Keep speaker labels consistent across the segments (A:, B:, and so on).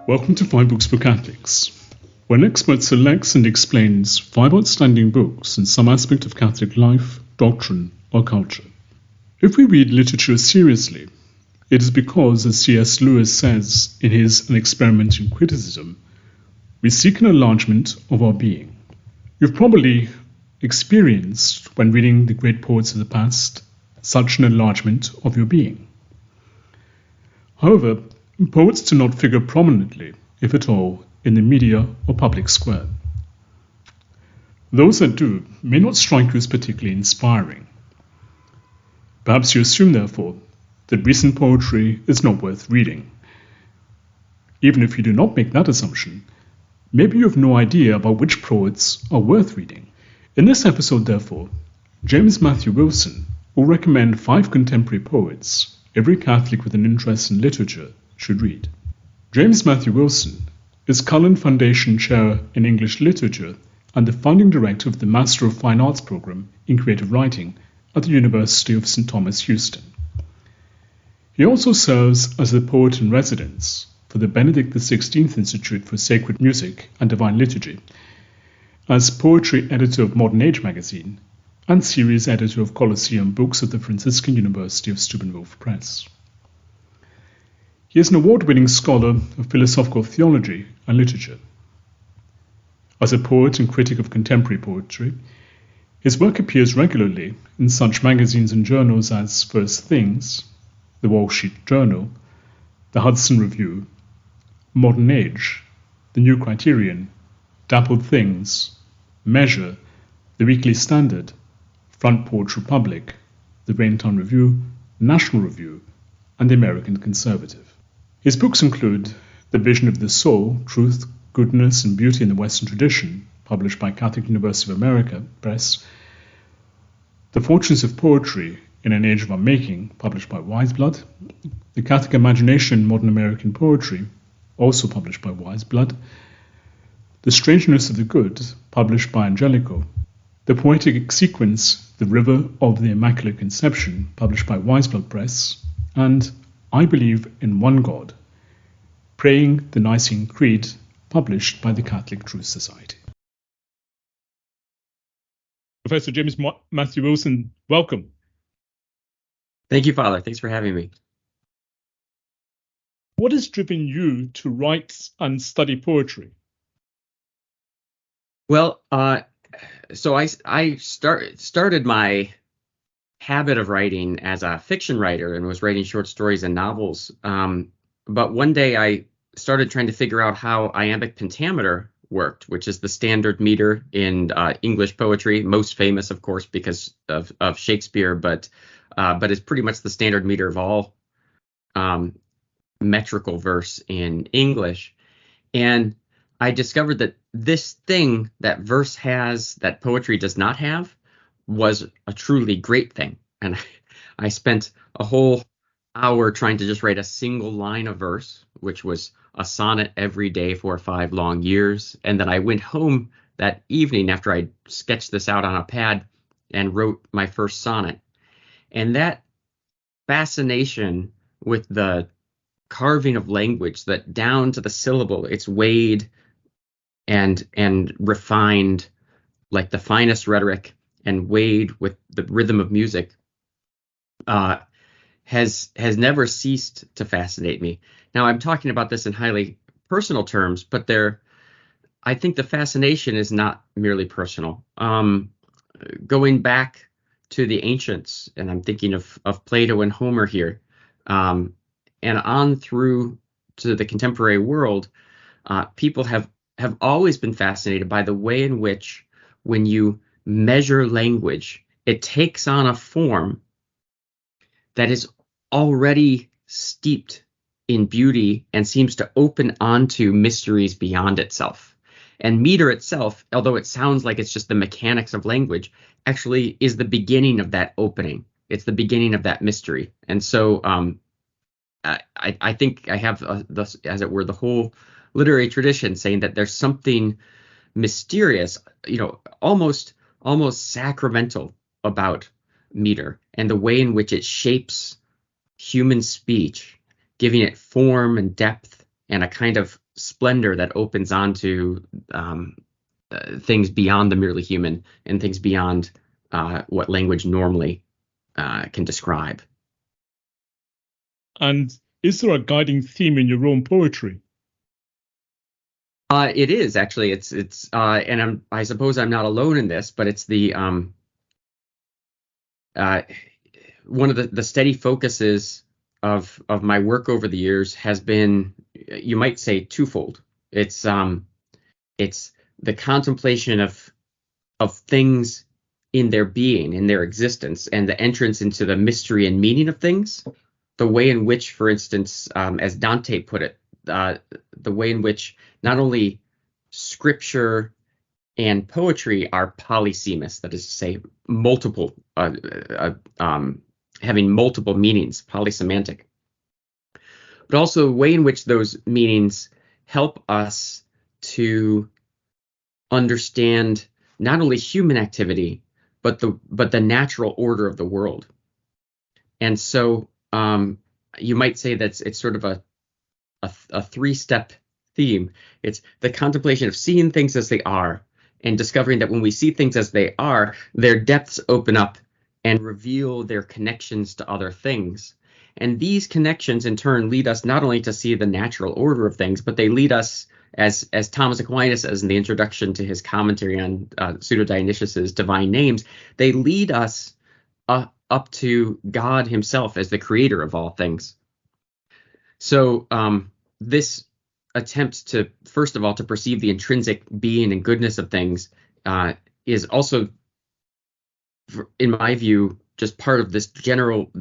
A: Welcome to 5 Books for Catholics, where an expert selects and explains 5 outstanding books in some aspect of Catholic life, doctrine, or culture. If we read literature seriously, it is because, as C.S. Lewis says in his An Experiment in Criticism, we seek an enlargement of our being. You've probably experienced, when reading the great poets of the past, such an enlargement of your being. However, poets do not figure prominently, if at all, in the media or public square. Those that do may not strike you as particularly inspiring. Perhaps you assume, therefore, that recent poetry is not worth reading. Even if you do not make that assumption, maybe you have no idea about which poets are worth reading. In this episode, therefore, James Matthew Wilson will recommend 5 contemporary poets every Catholic with an interest in literature should read. James Matthew Wilson is Cullen Foundation Chair in English Literature and the founding director of the Master of Fine Arts program in Creative Writing at the University of St. Thomas, Houston. He also serves as the poet in residence for the Benedict XVI Institute for Sacred Music and Divine Liturgy, as poetry editor of Modern Age magazine and series editor of Colosseum Books at the Franciscan University of Steubenville Press. He is an award-winning scholar of philosophical theology and literature. As a poet and critic of contemporary poetry, his work appears regularly in such magazines and journals as First Things, the Wall Street Journal, the Hudson Review, Modern Age, the New Criterion, Dappled Things, Measure, the Weekly Standard, Front Porch Republic, the Raintown Review, National Review, and the American Conservative. His books include The Vision of the Soul, Truth, Goodness, and Beauty in the Western Tradition, published by Catholic University of America Press, The Fortunes of Poetry in an Age of Unmaking, published by Wiseblood, The Catholic Imagination in Modern American Poetry, also published by Wiseblood, The Strangeness of the Good, published by Angelico, The Poetic Sequence, The River of the Immaculate Conception, published by Wiseblood Press, and I Believe in One God, Praying the Nicene Creed, published by the Catholic Truth Society. Professor James Matthew Wilson, welcome.
B: Thank you, Father. Thanks for having me.
A: What has driven you to write and study poetry?
B: Well, so I started my habit of writing as a fiction writer and was writing short stories and novels. But one day I started trying to figure out how iambic pentameter worked, which is the standard meter in English poetry, most famous, of course, because of Shakespeare, but is pretty much the standard meter of all metrical verse in English. And I discovered that this thing that verse has that poetry does not have was a truly great thing. And I spent a whole hour trying to just write a single line of verse, which was a sonnet every day for 5 long years. And then I went home that evening after I sketched this out on a pad and wrote my first sonnet. And that fascination with the carving of language, that down to the syllable, it's weighed and refined like the finest rhetoric and weighed with the rhythm of music, has never ceased to fascinate me. Now, I'm talking about this in highly personal terms, but I think the fascination is not merely personal. Going back to the ancients, and I'm thinking of Plato and Homer here, and on through to the contemporary world, people have always been fascinated by the way in which, when you measure language, it takes on a form that is already steeped in beauty and seems to open onto mysteries beyond itself. And meter itself, although it sounds like it's just the mechanics of language, actually is the beginning of that opening. It's the beginning of that mystery. And so I think I have, as it were, the whole literary tradition saying that there's something mysterious, almost sacramental about meter and the way in which it shapes human speech, giving it form and depth and a kind of splendor that opens onto things beyond the merely human and things beyond what language normally can describe.
A: And is there a guiding theme in your own poetry?
B: It is actually. It's and I suppose I'm not alone in this, but it's the one of the steady focuses of my work over the years has been, you might say, twofold. It's the contemplation of things in their being, in their existence, and the entrance into the mystery and meaning of things. The way in which, for instance, as Dante put it, the way in which not only scripture and poetry are polysemous, that is to say, multiple, having multiple meanings, polysemantic, but also the way in which those meanings help us to understand not only human activity, but the natural order of the world. And so you might say that it's sort of a three-step theme. It's the contemplation of seeing things as they are and discovering that when we see things as they are, their depths open up and reveal their connections to other things. And these connections in turn lead us not only to see the natural order of things, but they lead us, as Thomas Aquinas says in the introduction to his commentary on Pseudo-Dionysius's divine names, they lead us up to God himself as the creator of all things. So this attempt to, first of all, to perceive the intrinsic being and goodness of things is also, in my view, just part of this general,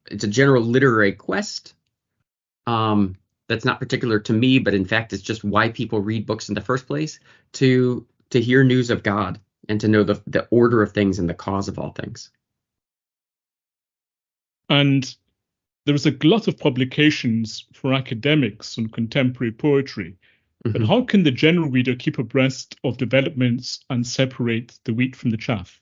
B: it's a general literary quest that's not particular to me, but in fact, it's just why people read books in the first place, to hear news of God and to know the order of things and the cause of all things.
A: And there is a glut of publications for academics on contemporary poetry. But how can the general reader keep abreast of developments and separate the wheat from the chaff?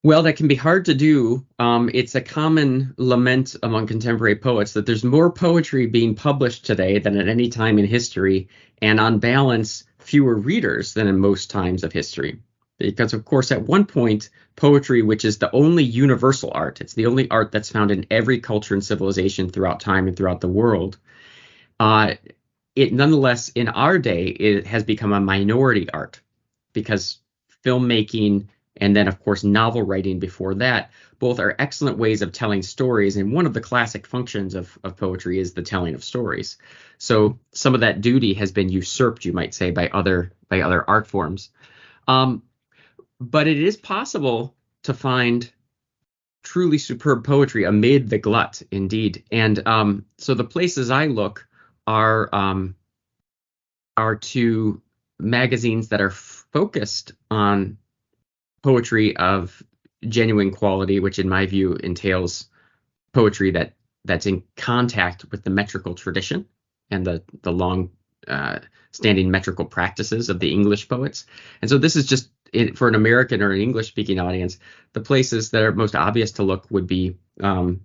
B: Well, that can be hard to do. It's a common lament among contemporary poets that there's more poetry being published today than at any time in history, and on balance, fewer readers than in most times of history. Because, of course, at one point, poetry, which is the only universal art, it's the only art that's found in every culture and civilization throughout time and throughout the world, it nonetheless, in our day, it has become a minority art, because filmmaking and then, of course, novel writing before that, both are excellent ways of telling stories. And one of the classic functions of poetry is the telling of stories. So some of that duty has been usurped, you might say, by other art forms. But it is possible to find truly superb poetry amid the glut, indeed. And so the places I look are to magazines that are focused on poetry of genuine quality, which in my view entails poetry that's in contact with the metrical tradition and the long standing metrical practices of the English poets. And so this is just, for an American or an English speaking audience, the places that are most obvious to look would be in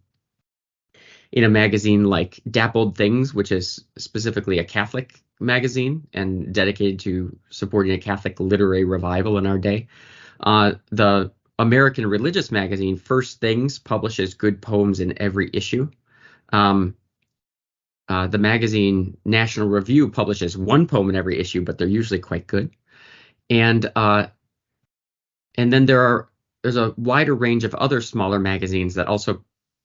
B: a magazine like Dappled Things, which is specifically a Catholic magazine and dedicated to supporting a Catholic literary revival in our day. The American religious magazine First Things publishes good poems in every issue. The magazine National Review publishes one poem in every issue, but they're usually quite good. And then there's a wider range of other smaller magazines that also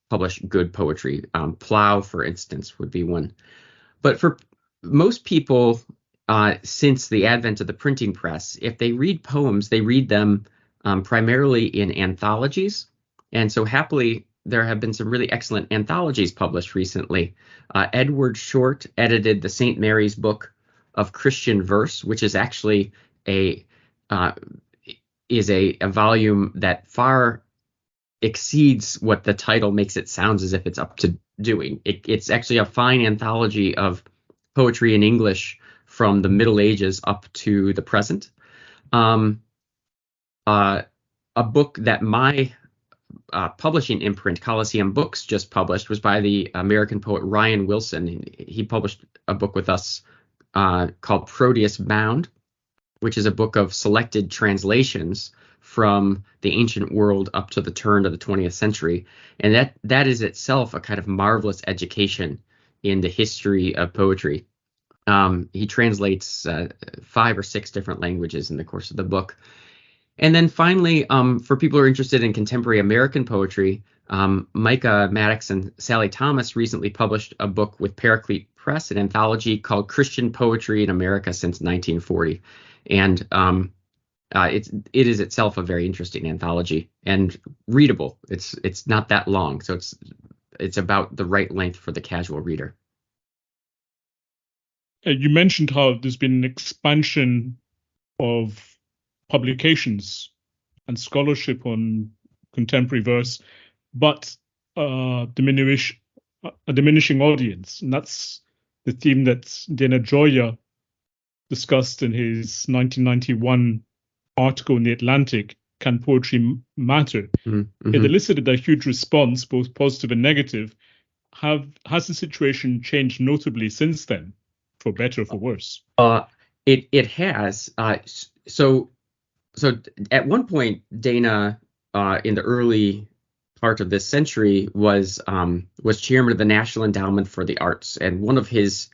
B: publish good poetry. Plough, for instance, would be one. But for most people, since the advent of the printing press, if they read poems, they read them primarily in anthologies. And so happily, there have been some really excellent anthologies published recently. Edward Short edited the St. Mary's Book of Christian Verse, which is actually a volume that far exceeds what the title makes it sound as if it's up to doing. It's actually a fine anthology of poetry in English from the Middle Ages up to the present. A book that my publishing imprint, Coliseum Books, just published was by the American poet Ryan Wilson. He published a book with us called Proteus Bound, which is a book of selected translations from the ancient world up to the turn of the 20th century. And that is itself a kind of marvelous education in the history of poetry. He translates 5 or 6 different languages in the course of the book. And then finally, for people who are interested in contemporary American poetry, Micah Maddox and Sally Thomas recently published a book with Paraclete Press, an anthology called Christian Poetry in America Since 1940. And it is itself a very interesting anthology and readable. It's not that long, so it's about the right length for the casual reader.
A: You mentioned how there's been an expansion of publications and scholarship on contemporary verse, but a diminishing audience. And that's the theme that Dana Gioia discussed in his 1991 article in The Atlantic, Can Poetry Matter?
B: Mm-hmm.
A: It elicited a huge response, both positive and negative. Has the situation changed notably since then, for better or for worse?
B: It has. So at one point, Dana, in the early part of this century, was chairman of the National Endowment for the Arts, and one of his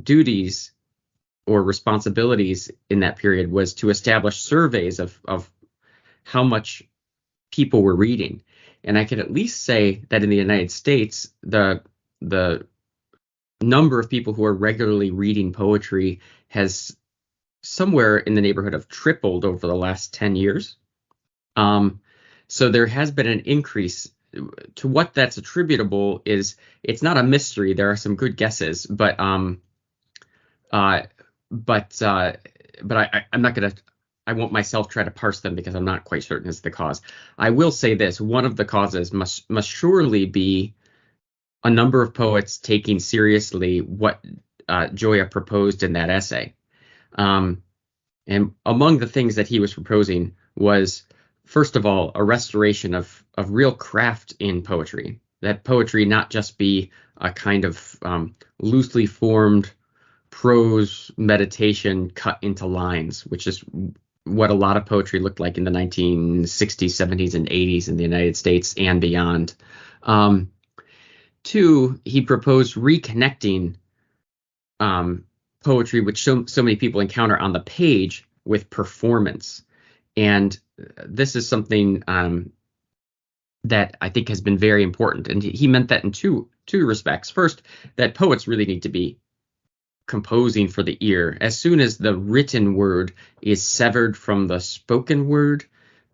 B: duties or responsibilities in that period was to establish surveys of how much people were reading. And I can at least say that in the United States, the number of people who are regularly reading poetry has somewhere in the neighborhood of tripled over the last 10 years. So there has been an increase. To what that's attributable is, it's not a mystery. There are some good guesses, but I'm not going to, I won't myself try to parse them because I'm not quite certain it's the cause. I will say this: one of the causes must surely be a number of poets taking seriously what Gioia proposed in that essay. And among the things that he was proposing was, first of all, a restoration of real craft in poetry. That poetry not just be a kind of loosely formed prose meditation cut into lines, which is what a lot of poetry looked like in the 1960s, 70s, and 80s in the United States and beyond. 2, he proposed reconnecting poetry, which so many people encounter on the page, with performance. And this is something that I think has been very important. And he meant that in two respects. First, that poets really need to be composing for the ear. As soon as the written word is severed from the spoken word,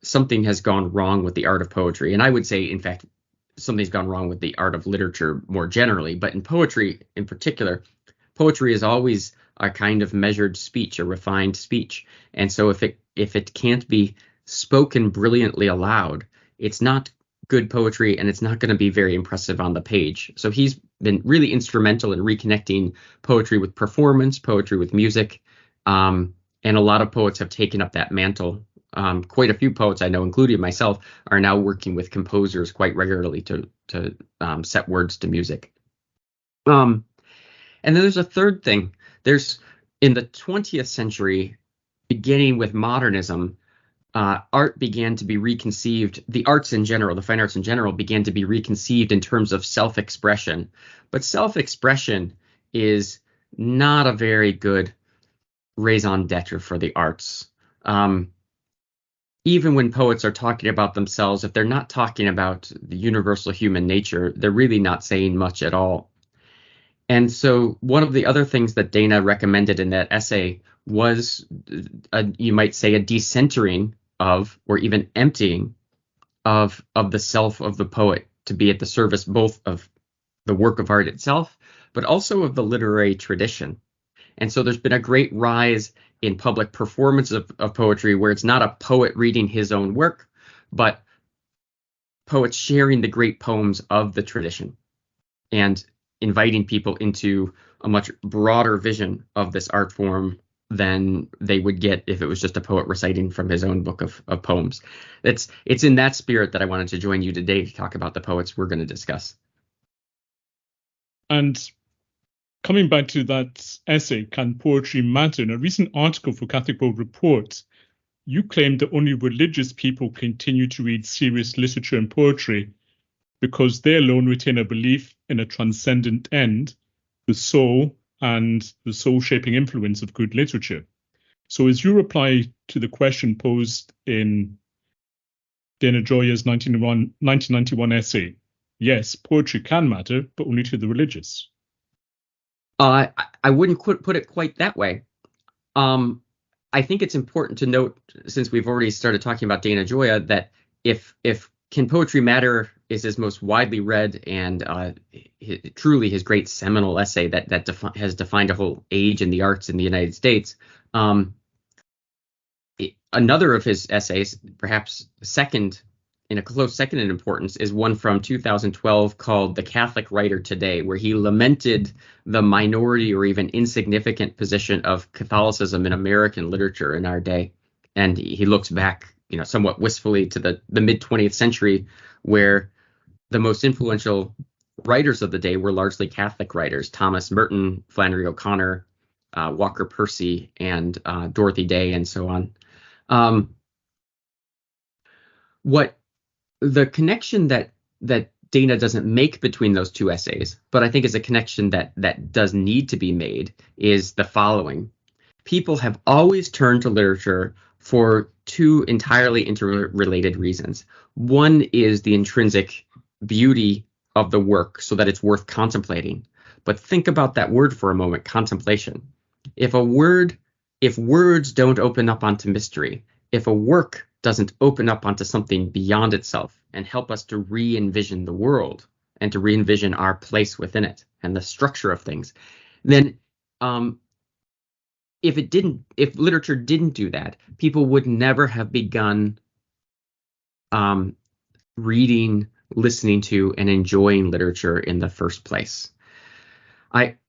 B: something has gone wrong with the art of poetry. And I would say, in fact, something's gone wrong with the art of literature more generally. But in poetry in particular, poetry is always a kind of measured speech, a refined speech. And so if it can't be spoken brilliantly aloud, it's not good poetry, and it's not going to be very impressive on the page. So he's been really instrumental in reconnecting poetry with performance, poetry with music, and a lot of poets have taken up that mantle. Quite a few poets I know, including myself, are now working with composers quite regularly to set words to music. And then there's a third thing. There's, in the 20th century, beginning with modernism, art began to be reconceived. The arts in general, the fine arts in general, began to be reconceived in terms of self-expression. But self-expression is not a very good raison d'etre for the arts. Even when poets are talking about themselves, if they're not talking about the universal human nature, they're really not saying much at all. And so one of the other things that Dana recommended in that essay was, you might say, a decentering of, or even emptying of the self of the poet, to be at the service both of the work of art itself, but also of the literary tradition. And so there's been a great rise in public performance of poetry, where it's not a poet reading his own work, but poets sharing the great poems of the tradition and inviting people into a much broader vision of this art form than they would get if it was just a poet reciting from his own book of poems. It's in that spirit that I wanted to join you today to talk about the poets we're going to discuss.
A: And coming back to that essay, Can Poetry Matter? In a recent article for Catholic World Report, you claim that only religious people continue to read serious literature and poetry because they alone retain a belief in a transcendent end, the soul, and the soul-shaping influence of good literature. So is your reply to the question posed in Dana Gioia's 1991 essay, yes, poetry can matter, but only to the religious?
B: I wouldn't put it quite that way. I think it's important to note, since we've already started talking about Dana Gioia, that if Can Poetry Matter is his most widely read and truly his great seminal essay that has defined a whole age in the arts in the United States, another of his essays, perhaps in a close second in importance, is one from 2012 called The Catholic Writer Today, where he lamented the minority or even insignificant position of Catholicism in American literature in our day. And he looks back, somewhat wistfully to the mid 20th century, where the most influential writers of the day were largely Catholic writers: Thomas Merton, Flannery O'Connor, Walker Percy, and Dorothy Day, and so on. What the connection that Dana doesn't make between those two essays, but I think is a connection that does need to be made, is the following. People have always turned to literature for two entirely interrelated reasons. One is the intrinsic beauty of the work, so that it's worth contemplating. But think about that word for a moment, contemplation. If words don't open up onto mystery, if a work doesn't open up onto something beyond itself and help us to re-envision the world and to re-envision our place within it and the structure of things, then if literature didn't do that, people would never have begun reading, listening to, and enjoying literature in the first place.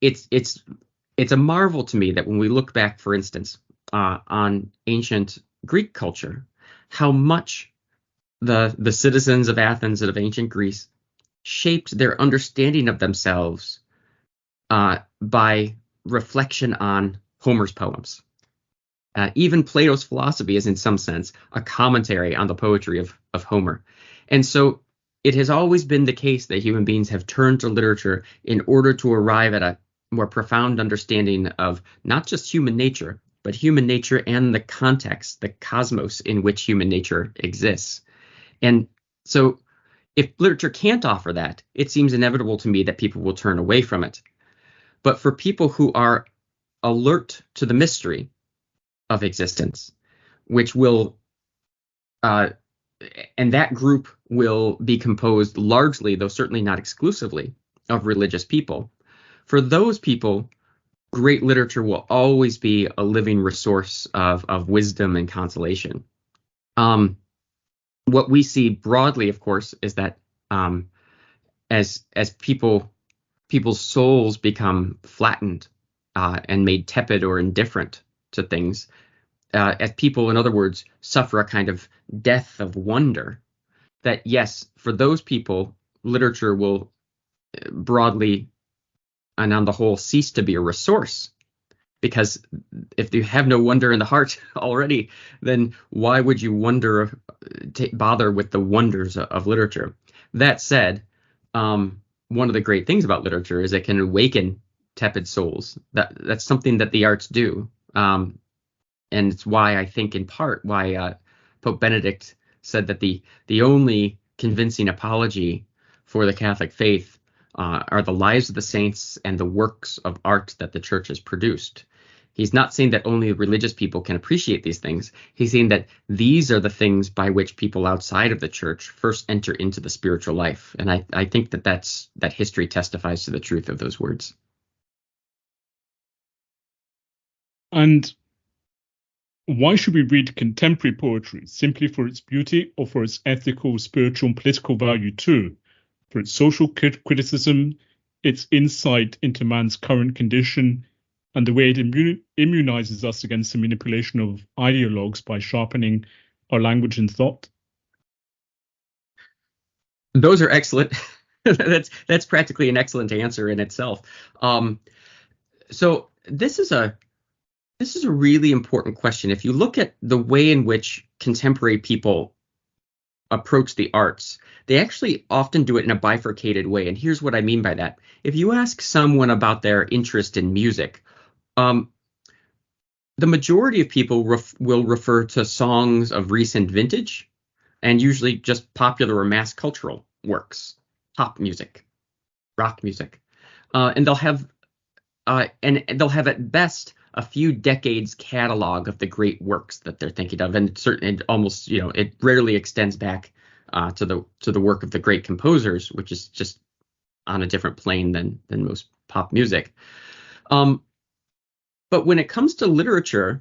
B: It's a marvel to me that when we look back, for instance, on ancient Greek culture, how much the citizens of Athens and of ancient Greece shaped their understanding of themselves by reflection on Homer's poems. Even Plato's philosophy is, in some sense, a commentary on the poetry of Homer. And so it has always been the case that human beings have turned to literature in order to arrive at a more profound understanding of not just human nature, but human nature and the context, the cosmos in which human nature exists. And so if literature can't offer that, it seems inevitable to me that people will turn away from it. But for people who are alert to the mystery of existence, which will, and that group will be composed largely, though certainly not exclusively, of religious people. For those people, great literature will always be a living resource of wisdom and consolation. What we see broadly, of course, is that as people's souls become flattened and made tepid or indifferent to things, as people, in other words, suffer a kind of death of wonder, that yes, for those people, literature will broadly and on the whole cease to be a resource. Because if you have no wonder in the heart already, then why would you bother with the wonders of literature? That said, one of the great things about literature is it can awaken tepid souls. That's something that the arts do. And it's why I think, in part, why Pope Benedict said that the only convincing apology for the Catholic faith are the lives of the saints and the works of art that the church has produced. He's not saying that only religious people can appreciate these things. He's saying that these are the things by which people outside of the church first enter into the spiritual life. And I think that history testifies to the truth of those words.
A: And why should we read contemporary poetry? Simply for its beauty, or for its ethical, spiritual, and political value too? For its social criticism, its insight into man's current condition, and the way it immunizes us against the manipulation of ideologues by sharpening our language and thought?
B: Those are excellent. That's practically an excellent answer in itself. So this is a really important question. If you look at the way in which contemporary people approach the arts, they actually often do it in a bifurcated way. And here's what I mean by that. If you ask someone about their interest in music, um, the majority of people will refer to songs of recent vintage and usually just popular or mass cultural works, pop music, rock music, and they'll have at best a few decades catalog of the great works that they're thinking of, and certainly almost it rarely extends back to the work of the great composers, which is just on a different plane than most pop music. But when it comes to literature,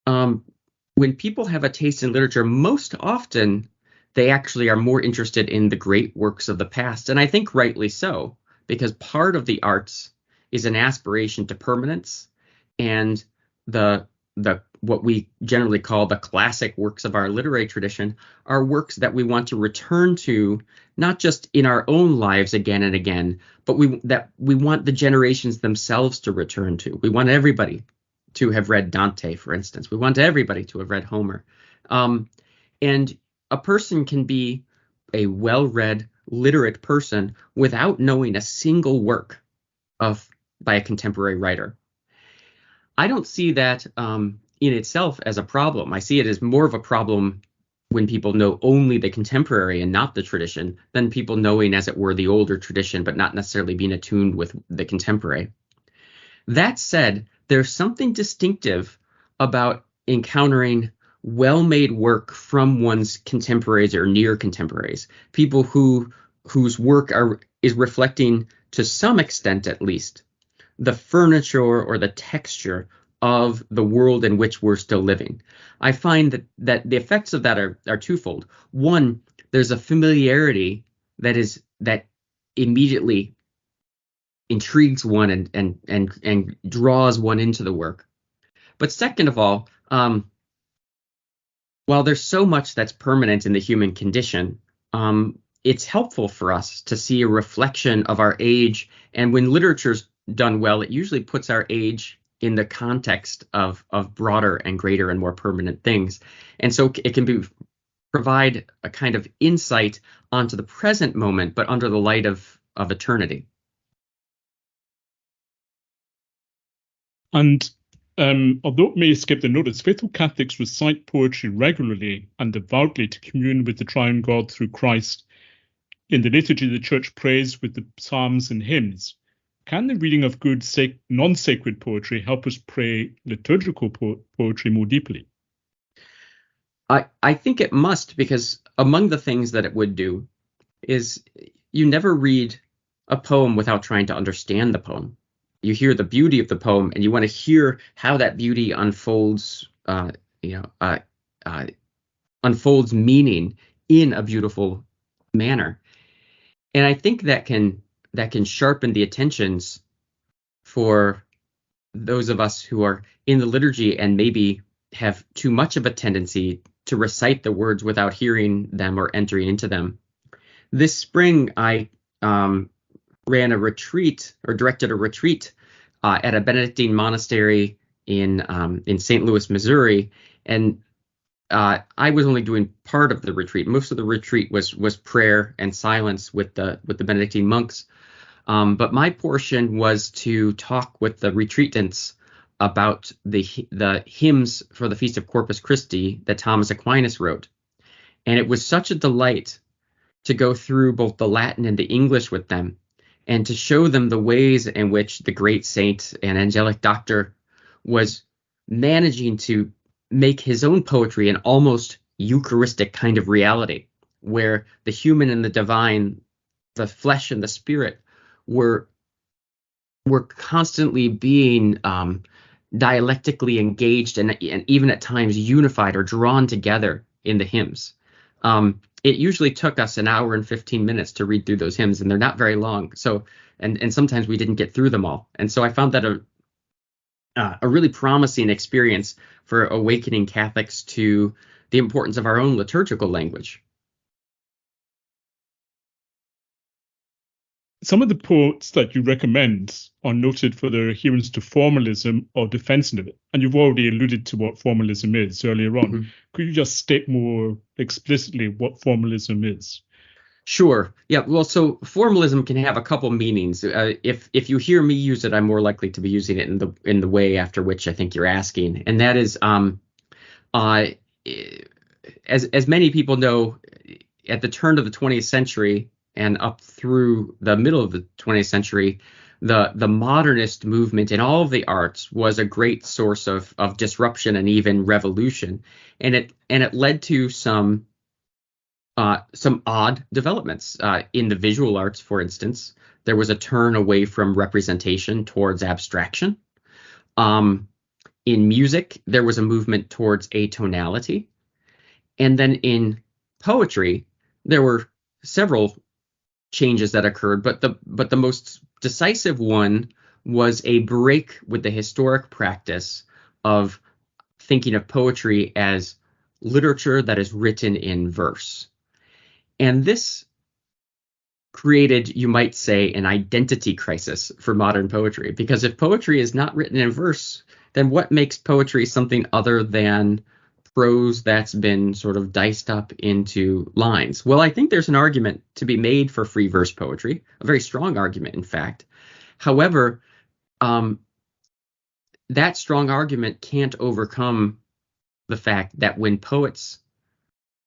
B: when people have a taste in literature, most often they actually are more interested in the great works of the past, and I think rightly so, because part of the arts is an aspiration to permanence, and the what we generally call the classic works of our literary tradition are works that we want to return to, not just in our own lives again and again, but we want the generations themselves to return to. We want everybody to have read Dante, for instance. We want everybody to have read Homer. And a person can be a well-read, literate person without knowing a single work by a contemporary writer. I don't see that in itself as a problem. I see it as more of a problem when people know only the contemporary and not the tradition than people knowing, as it were, the older tradition, but not necessarily being attuned with the contemporary. That said, there's something distinctive about encountering well-made work from one's contemporaries or near contemporaries, people whose work is reflecting, to some extent at least, the furniture or the texture of the world in which we're still living. I find that the effects of that are twofold. One, there's a familiarity that immediately intrigues one and draws one into the work. But second of all, while there's so much that's permanent in the human condition, it's helpful for us to see a reflection of our age. And when literature's done well, it usually puts our age in the context of broader and greater and more permanent things. And so it can provide a kind of insight onto the present moment, but under the light of eternity.
A: And although it may escape the notice, faithful Catholics recite poetry regularly and devoutly to commune with the triune God through Christ. In the liturgy, the Church prays with the psalms and hymns. Can the reading of good non-sacred poetry help us pray liturgical poetry more deeply?
B: I think it must, because among the things that it would do is you never read a poem without trying to understand the poem. You hear the beauty of the poem and you want to hear how that beauty unfolds, unfolds meaning in a beautiful manner. And I think that can sharpen the attentions for those of us who are in the liturgy and maybe have too much of a tendency to recite the words without hearing them or entering into them. This spring, I ran a retreat or directed a retreat at a Benedictine monastery in St. Louis, Missouri, and I was only doing part of the retreat. Most of the retreat was prayer and silence with the Benedictine monks, but my portion was to talk with the retreatants about the hymns for the Feast of Corpus Christi that Thomas Aquinas wrote, and it was such a delight to go through both the Latin and the English with them, and to show them the ways in which the great saint and angelic doctor was managing to make his own poetry an almost Eucharistic kind of reality, where the human and the divine, the flesh and the spirit, were constantly being dialectically engaged and even at times unified or drawn together in the hymns. It usually took us an hour and 15 minutes to read through those hymns, and they're not very long. So, and sometimes we didn't get through them all. And so I found that a really promising experience for awakening Catholics to the importance of our own liturgical language.
A: some of the poets that you recommend are noted for their adherence to formalism or defense of it. And you've already alluded to what formalism is earlier on.
B: Mm-hmm.
A: Could you just state more explicitly what formalism is?
B: Sure. Yeah. Well, so formalism can have a couple meanings. If you hear me use it, I'm more likely to be using it in the way after which I think you're asking, and that is, uh, as many people know, at the turn of the 20th century and up through the middle of the 20th century, the modernist movement in all of the arts was a great source of disruption and even revolution, and it led to some odd developments. In the visual arts, for instance, there was a turn away from representation towards abstraction. In music, there was a movement towards atonality. And then in poetry, there were several changes that occurred, but the most decisive one was a break with the historic practice of thinking of poetry as literature that is written in verse. And this created, you might say, an identity crisis for modern poetry, because if poetry is not written in verse, then what makes poetry something other than prose that's been sort of diced up into lines? Well, I think there's an argument to be made for free verse poetry, a very strong argument, in fact. However, that strong argument can't overcome the fact that when poets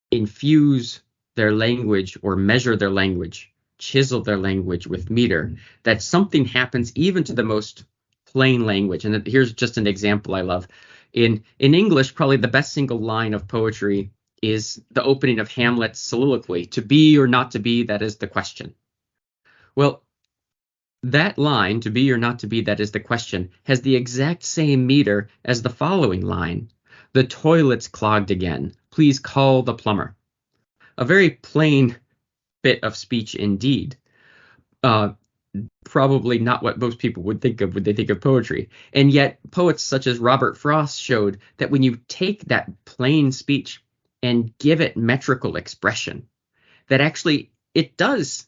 B: infuse their language or measure their language, chisel their language with meter, that something happens even to the most plain language. And here's just an example I love. In English, probably the best single line of poetry is the opening of Hamlet's soliloquy, "To be or not to be, that is the question." Well, that line, "To be or not to be, that is the question," has the exact same meter as the following line, "The toilet's clogged again. Please call the plumber." A very plain bit of speech indeed. Probably not what most people would think of when they think of poetry. And yet poets such as Robert Frost showed that when you take that plain speech and give it metrical expression, that actually it does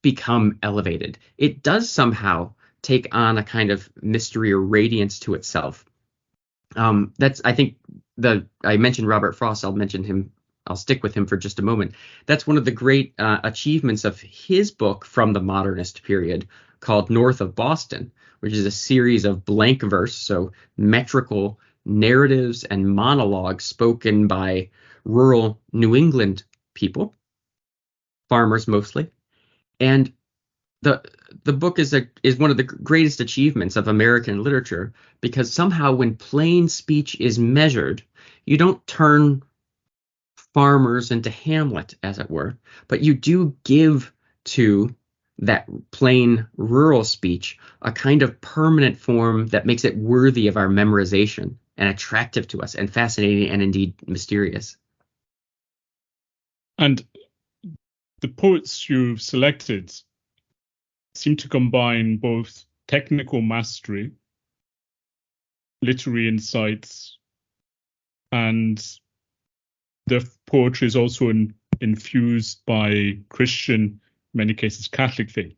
B: become elevated. It does somehow take on a kind of mystery or radiance to itself. That's, I think, I mentioned Robert Frost. I'll stick with him for just a moment. That's one of the great achievements of his book from the modernist period called North of Boston, which is a series of blank verse, so metrical narratives and monologues spoken by rural New England people, farmers mostly. And the book is one of the greatest achievements of American literature, because somehow when plain speech is measured, you don't turn farmers into Hamlet, as it were, but you do give to that plain rural speech a kind of permanent form that makes it worthy of our memorization and attractive to us and fascinating and indeed mysterious.
A: And the poets you've selected seem to combine both technical mastery, literary insights, and their poetry is also infused by Christian, in many cases Catholic faith.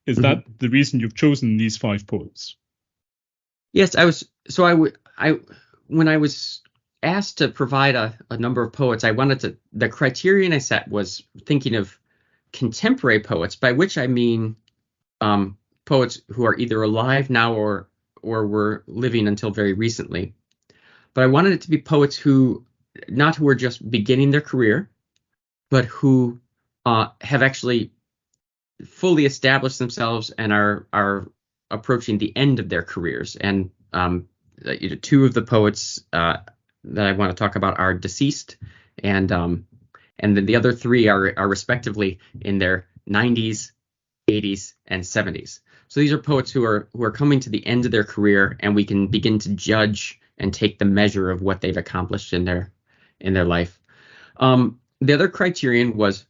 A: Is that the reason you've chosen these 5 poets?
B: Yes, when I was asked to provide a number of poets, the criterion I set was thinking of contemporary poets, by which I mean poets who are either alive now or were living until very recently. But I wanted it to be poets who are just beginning their career, but who have actually fully established themselves and are approaching the end of their careers. And 2 of the poets that I want to talk about are deceased, and then the other 3 are respectively in their 90s, 80s, and 70s. So these are poets who are coming to the end of their career, and we can begin to judge and take the measure of what they've accomplished in their life. The other criterion was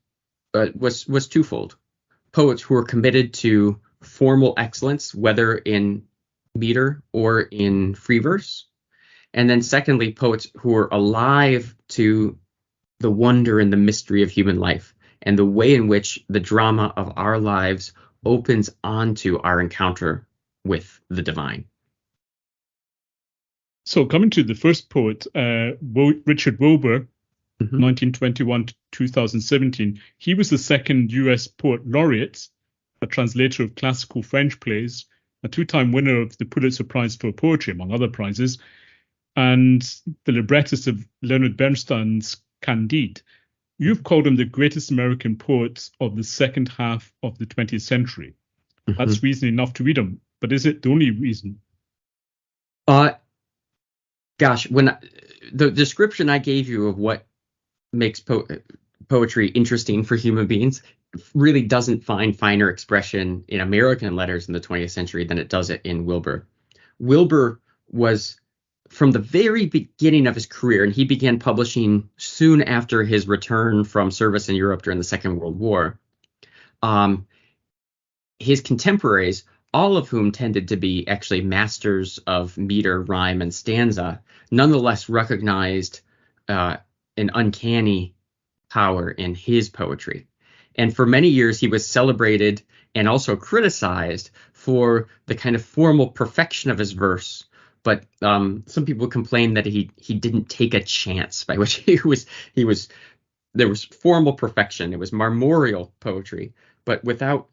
B: twofold: poets who are committed to formal excellence, whether in meter or in free verse, and then secondly, poets who are alive to the wonder and the mystery of human life. and the way in which the drama of our lives opens onto our encounter with the divine.
A: So coming to the first poet, Richard Wilbur, 1921 to 2017, he was the second US poet laureate, a translator of classical French plays, a two-time winner of the Pulitzer Prize for Poetry, among other prizes, and the librettist of Leonard Bernstein's Candide. You've called him the greatest American poet of the second half of the 20th century. That's reason enough to read him, but is it the only reason?
B: Gosh, when the description I gave you of what makes poetry interesting for human beings really doesn't find finer expression in American letters in the 20th century than it does it in Wilbur. Wilbur was, from the very beginning of his career, and he began publishing soon after his return from service in Europe during the Second World War, his contemporaries, all of whom tended to be actually masters of meter, rhyme, and stanza, nonetheless recognized an uncanny power in his poetry. And for many years, he was celebrated and also criticized for the kind of formal perfection of his verse. But some people complain that he didn't take a chance, by which there was formal perfection. It was marmoreal poetry, but without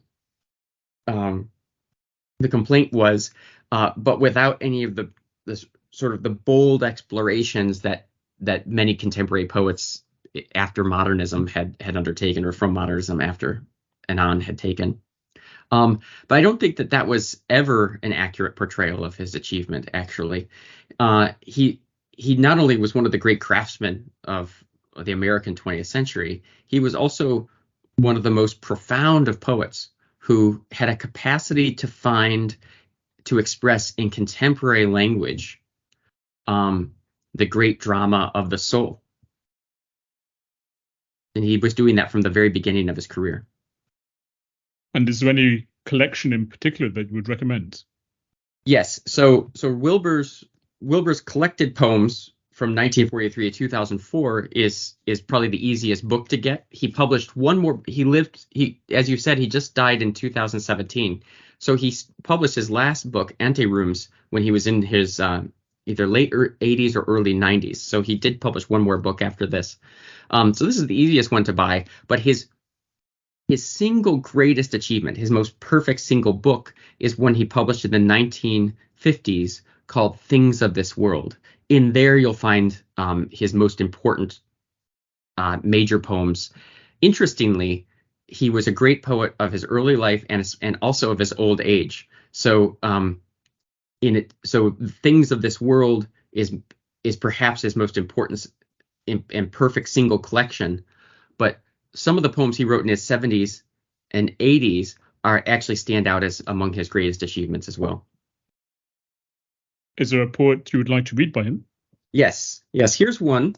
B: the complaint was, but without any of the sort of the bold explorations that many contemporary poets after modernism had undertaken, or from modernism after and on had taken. But I don't think that was ever an accurate portrayal of his achievement, actually. He not only was one of the great craftsmen of the American 20th century, he was also one of the most profound of poets who had a capacity to express in contemporary language the great drama of the soul. And he was doing that from the very beginning of his career.
A: And is there any collection in particular that you would recommend?
B: Yes. So Wilbur's collected poems from 1943 to 2004 is probably the easiest book to get. He published one more. As you said, he just died in 2017. So he published his last book, Anterooms, when he was in his either late 80s or early 90s. So he did publish one more book after this. So this is the easiest one to buy. But his single greatest achievement, his most perfect single book, is one he published in the 1950s called Things of This World. In there, you'll find his most important major poems. Interestingly, he was a great poet of his early life and also of his old age. So Things of This World is perhaps his most important and perfect single collection. But some of the poems he wrote in his 70s and 80s actually stand out as among his greatest achievements as well.
A: Is there a poet you would like to read by him?
B: Yes. Here's one.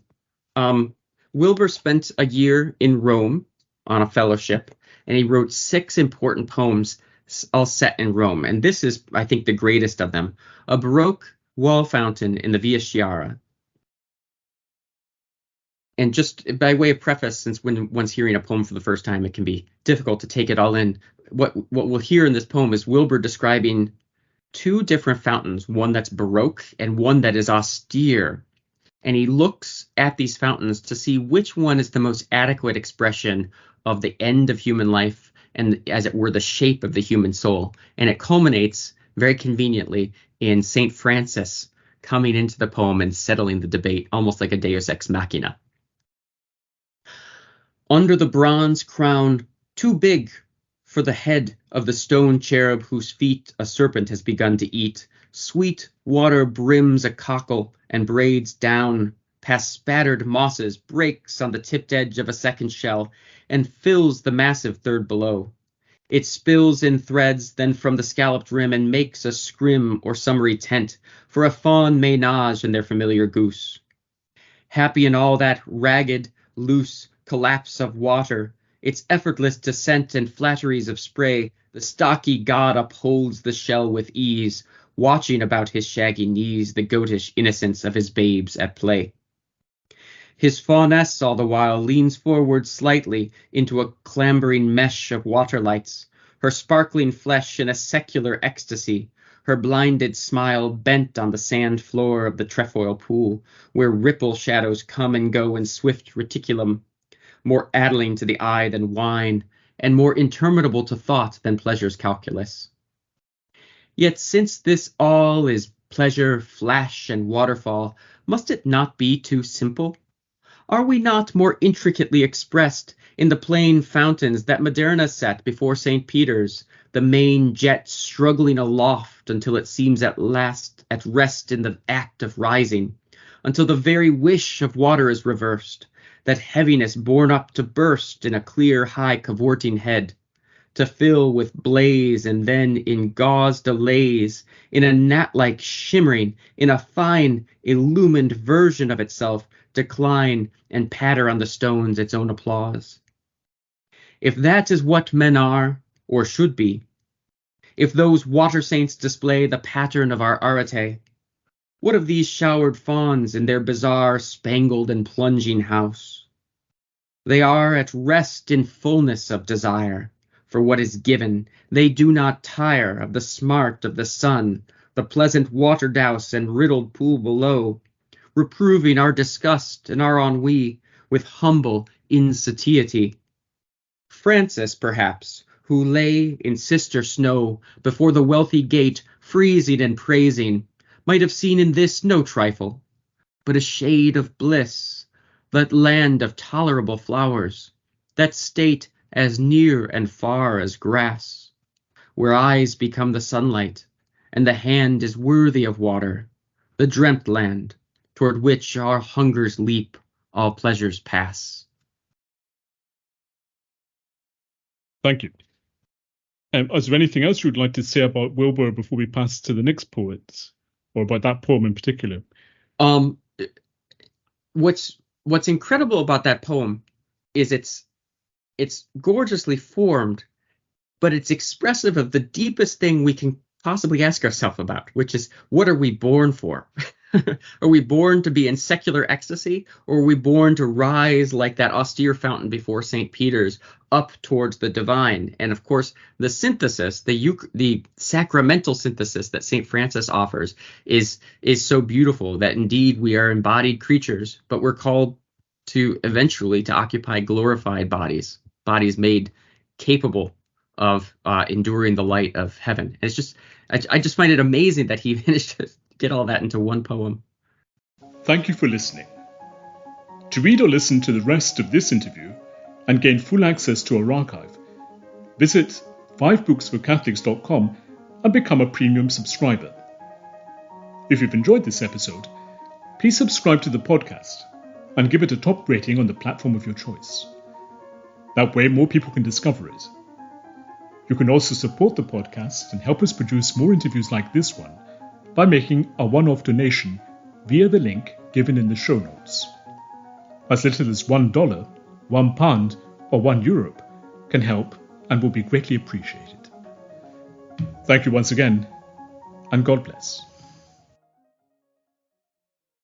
B: Wilbur spent a year in Rome on a fellowship, and he wrote 6 important poems all set in Rome. And this is, I think, the greatest of them. A Baroque wall fountain in the Via Chiara. And just by way of preface, since when one's hearing a poem for the first time, it can be difficult to take it all in. What we'll hear in this poem is Wilbur describing 2 different fountains, one that's Baroque and one that is austere. And he looks at these fountains to see which one is the most adequate expression of the end of human life and, as it were, the shape of the human soul. And it culminates very conveniently in St. Francis coming into the poem and settling the debate, almost like a deus ex machina. Under the bronze crown, too big for the head of the stone cherub whose feet a serpent has begun to eat, sweet water brims a cockle and braids down past spattered mosses, breaks on the tipped edge of a second shell, and fills the massive third below. It spills in threads then from the scalloped rim and makes a scrim or summery tent for a fawn ménage and their familiar goose. Happy in all that ragged, loose collapse of water, its effortless descent and flatteries of spray, the stocky god upholds the shell with ease, watching about his shaggy knees the goatish innocence of his babes at play. His fauness all the while leans forward slightly into a clambering mesh of water lights, her sparkling flesh in a secular ecstasy, her blinded smile bent on the sand floor of the trefoil pool, where ripple shadows come and go in swift reticulum, more addling to the eye than wine, and more interminable to thought than pleasure's calculus. Yet since this all is pleasure, flash, and waterfall, must it not be too simple? Are we not more intricately expressed in the plain fountains that Moderna set before St. Peter's, the main jet struggling aloft until it seems at last at rest in the act of rising, until the very wish of water is reversed, that heaviness borne up to burst in a clear, high cavorting head, to fill with blaze and then in gauze delays, in a gnat-like shimmering, in a fine, illumined version of itself, decline and patter on the stones its own applause? If that is what men are, or should be, if those water saints display the pattern of our arete, what of these showered fawns in their bizarre, spangled and plunging house? They are at rest in fullness of desire for what is given. They do not tire of the smart of the sun, the pleasant water douse and riddled pool below, reproving our disgust and our ennui with humble insatiety. Francis, perhaps, who lay in sister snow before the wealthy gate, freezing and praising, might have seen in this no trifle, but a shade of bliss, that land of tolerable flowers, that state as near and far as grass, where eyes become the sunlight, and the hand is worthy of water, the dreamt land, toward which our hungers leap, all pleasures pass.
A: Thank you. Is there anything else you'd like to say about Wilbur before we pass to the next poet, or about that poem in particular?
B: What's incredible about that poem is it's gorgeously formed, but it's expressive of the deepest thing we can possibly ask ourselves about, which is, what are we born for? Are we born to be in secular ecstasy, or are we born to rise like that austere fountain before St. Peter's up towards the divine? And of course, the synthesis, the sacramental synthesis that St. Francis offers is so beautiful, that indeed we are embodied creatures, but we're called to eventually to occupy glorified bodies made capable of enduring the light of heaven. It's just, I just find it amazing that he managed to get all that into one poem.
A: Thank you for listening. To read or listen to the rest of this interview and gain full access to our archive, visit 5booksforcatholics.com and become a premium subscriber. If you've enjoyed this episode, please subscribe to the podcast and give it a top rating on the platform of your choice. That way more people can discover it. You can also support the podcast and help us produce more interviews like this one by making a one-off donation via the link given in the show notes. As little as $1, £1, or €1 can help and will be greatly appreciated. Thank you once again, and God bless.